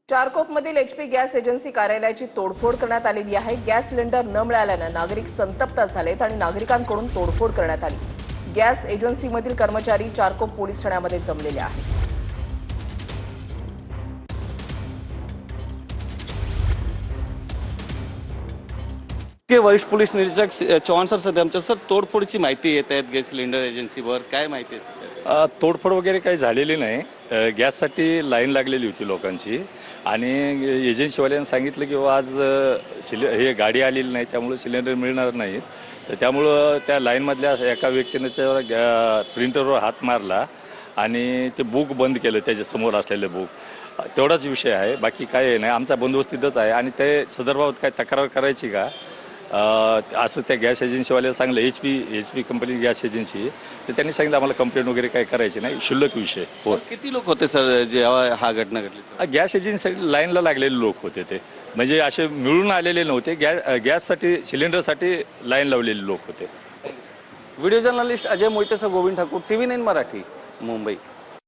चारकोपमधील HP gas agency कार्यालयाची तोडफोड करण्यात आलेली आहे। गॅस सिलेंडर न मिळाल्याने नागरिक संतप्त झालेत आणि नागरिकांकडून तोडफोड करण्यात आली। गॅस एजन्सीमधील कर्मचारी चारकोप पोलीस ठाण्यामध्ये जमलेले आहेत। के वरिष्ठ पोलीस निरीक्षक चव्हाण सर सध्या आमच्या सर तोडफोडची माहिती येत आहेत गॅस सिलेंडर एजन्सीवर काय माहिती आहे? तोडफोड वगैरे काही झालेली नाही। गॅससाठी लाईन लागलेली होती लोकांची आणि एजन्सीवाल्यांनी सांगितलं की आज हे गाडी आलेली नाही त्यामुळे सिलेंडर मिळणार नाहीत। तर त्यामुळं त्या लाईनमधल्या एका व्यक्तीने त्यावर प्रिंटरवर हात मारला आणि ते बुक बंद केलं, त्याच्यासमोर असलेलं बुक। तेवढाच विषय आहे, बाकी काही नाही। आमचा बंदोबस्त तिथंच आहे आणि ते संदर्भात काय तक्रार करायची का असं त्या गॅस एजन्सीवाल्याला सांगलं। H P company gas agency, तर त्यांनी सांगितलं आम्हाला कंप्लेंट वगैरे काही करायची नाही, क्षुल्लक विषय हो। किती लोक होते सर जेव्हा हा घटना घडली? गॅस एजन्सीसाठी लाईनला लागलेले लोक होते, ते म्हणजे असे मिळून आलेले नव्हते। गॅससाठी सिलेंडरसाठी लाईन लावलेले लोक होते। व्हिडिओ जर्नलिस्ट अजय मोहितेसह गोविंद ठाकूर, TV9 मराठी, मुंबई।